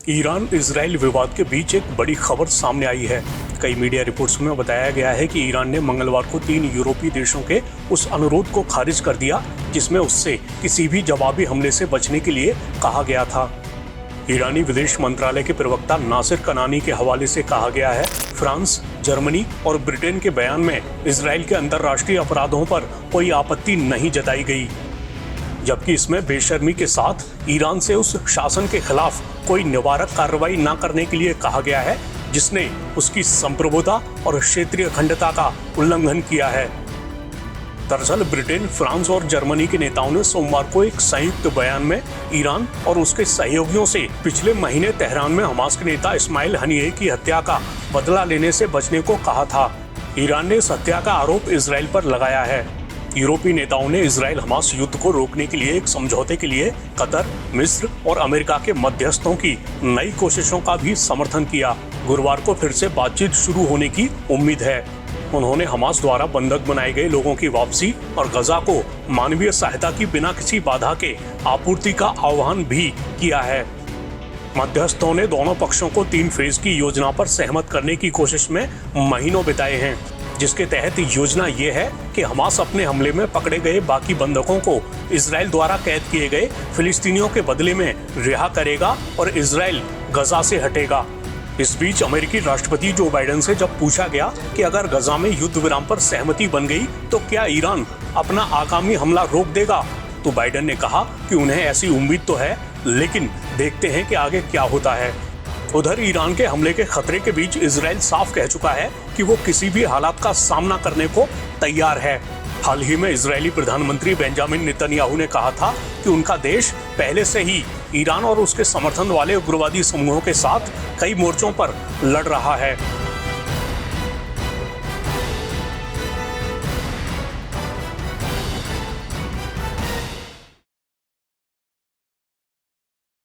Iran Israel विवाद के बीच एक बड़ी खबर सामने आई है। कई मीडिया रिपोर्ट्स में बताया गया है कि ईरान ने मंगलवार को 3 यूरोपीय देशों के उस अनुरोध को खारिज कर दिया जिसमें उससे किसी भी जवाबी हमले से बचने के लिए कहा गया था। ईरानी विदेश मंत्रालय के प्रवक्ता नासिर कनानी के हवाले से कहा गया है, फ्रांस, जर्मनी और ब्रिटेन के बयान में इजराइल के अंतर्राष्ट्रीय अपराधों पर कोई आपत्ति नहीं जताई गई, जबकि इसमें बेशर्मी के साथ ईरान से उस शासन के खिलाफ कोई निवारक कार्रवाई न करने के लिए कहा गया है जिसने उसकी संप्रभुता और क्षेत्रीय अखंडता का उल्लंघन किया है। दरअसल ब्रिटेन, फ्रांस और जर्मनी के नेताओं ने सोमवार को एक संयुक्त बयान में ईरान और उसके सहयोगियों से पिछले महीने तेहरान में हमास के नेता इस्माइल हनिये की हत्या का बदला लेने से बचने को कहा था। ईरान ने इस हत्या का आरोप इजराइल पर लगाया है। यूरोपीय नेताओं ने इजराइल हमास युद्ध को रोकने के लिए एक समझौते के लिए कतर, मिस्र और अमेरिका के मध्यस्थों की नई कोशिशों का भी समर्थन किया। गुरुवार को फिर से बातचीत शुरू होने की उम्मीद है। उन्होंने हमास द्वारा बंधक बनाए गए लोगों की वापसी और गजा को मानवीय सहायता की बिना किसी बाधा के आपूर्ति का आह्वान भी किया है। मध्यस्थों ने दोनों पक्षों को 3 फेज की योजना पर सहमत करने की कोशिश में महीनों बिताए हैं, जिसके तहत योजना ये है कि हमास अपने हमले में पकड़े गए बाकी बंधकों को इजराइल द्वारा कैद किए गए फिलिस्तीनियों के बदले में रिहा करेगा और इजराइल गजा से हटेगा। इस बीच अमेरिकी राष्ट्रपति जो बाइडेन से जब पूछा गया कि अगर गजा में युद्ध विराम पर सहमति बन गई तो क्या ईरान अपना आगामी हमला रोक देगा, तो बाइडेन ने कहा कि उन्हें ऐसी उम्मीद तो है, लेकिन देखते हैं कि आगे क्या होता है। उधर ईरान के हमले के खतरे के बीच इजराइल साफ कह चुका है कि वो किसी भी हालात का सामना करने को तैयार है। हाल ही में इजरायली प्रधानमंत्री बेंजामिन नेतन्याहू ने कहा था कि उनका देश पहले से ही ईरान और उसके समर्थन वाले उग्रवादी समूहों के साथ कई मोर्चों पर लड़ रहा है।